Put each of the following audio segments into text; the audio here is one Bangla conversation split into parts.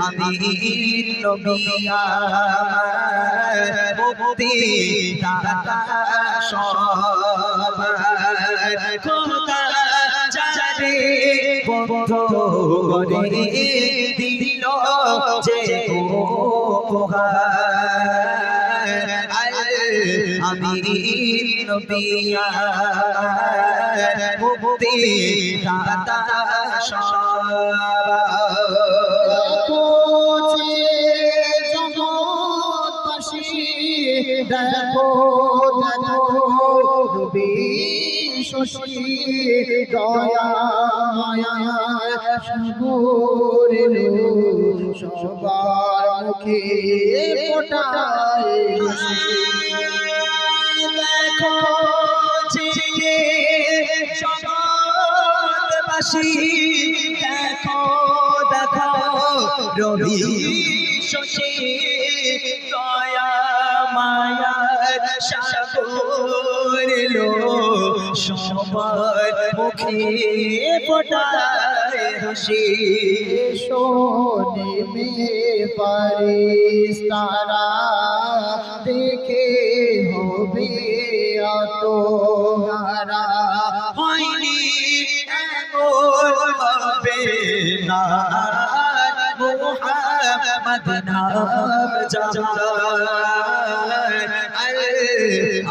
আমি নবী আমার মুক্তি দাতা সবার খোদা যারে বন্ধ করে দিল যে উপহার আমি নবী আমার মুক্তি দাতা সবার দেখো দেখো রবি শশী দয়া মায়া সাগরের সবার মুখে ফোটায় দেখো যে জগৎবাসী দেখো দেখো রবি শশী দয়া মায়া সাগরের সবার মুখে ফোটায় হাসি শোনে মে ফারিস্তারা দেখে হবে আত্মহারা হয়নি এমন হবে না মুহাম্মদ নাম জাহান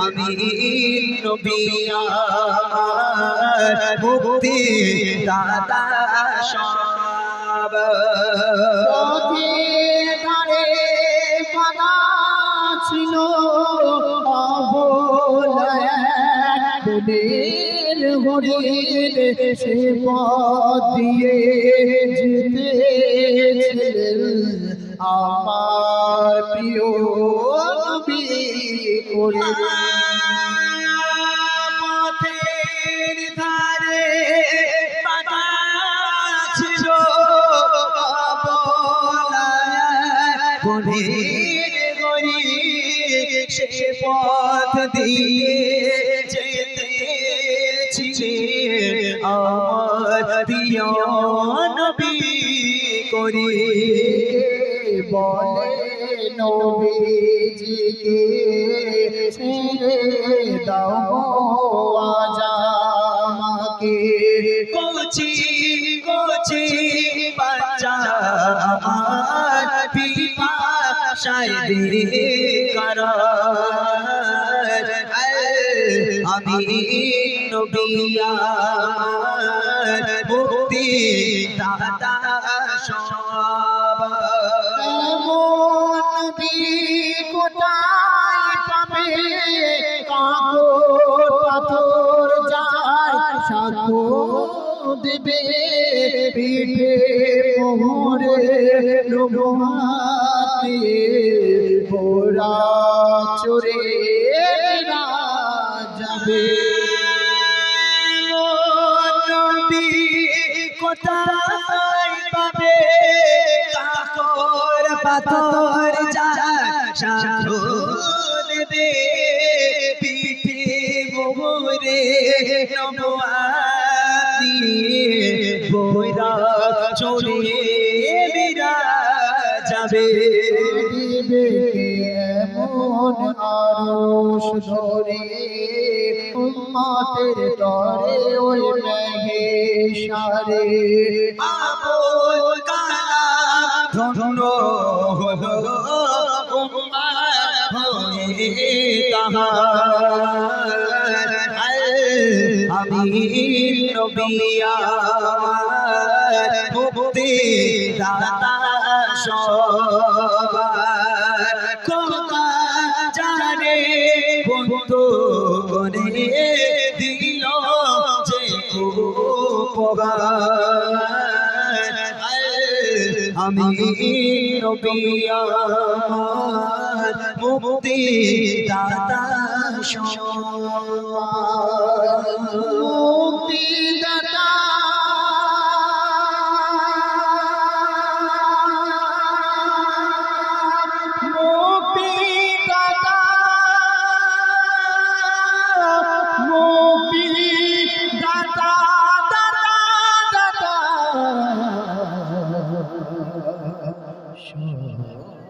আমি নবী আমার মুক্তি দাতা সবার ধারে পানা ছিল অবলায়ের হরিণ সে পথ দিয়ে যেতেছিলেন আমার প্রিয় নবী করে পথের ধারে পানা ছিল সে পথ দিয়ে যেতেছি আমার প্রিয় নবী করি বলে নবীজিকে ছেড়ে দাও আজ আমাকে কচি কচি বাচ্চা আমার পিপাসায় বেকারার আমি নবী আমার মুক্তি দাতা সবার নবী কোথায় পাবে কাগর পাথর যার সাক্ষ্য দেবে পিঠে মোহরে লোহাতে পোড়া চোরে যাবে নবী কোথায় পাবে কাকর পাথর যার সাক্ষ্য দেবে পিঠে মোহরে নবুয়াতি বৈরা চলে বিরা যাবে দিবে এমন আরশ ধরে উম্মতের তরে ওই মেহেশারে আবুল কালাম ধন্য হলো উম্মত হয়ে তাহার আমি নবী আমার মুক্তি দাতা সবার খোদা জানে বন্ধু করে দিল যে উপহার আমি নবী আমার মুক্তি দাতা সবার মুক্তি দাতা সব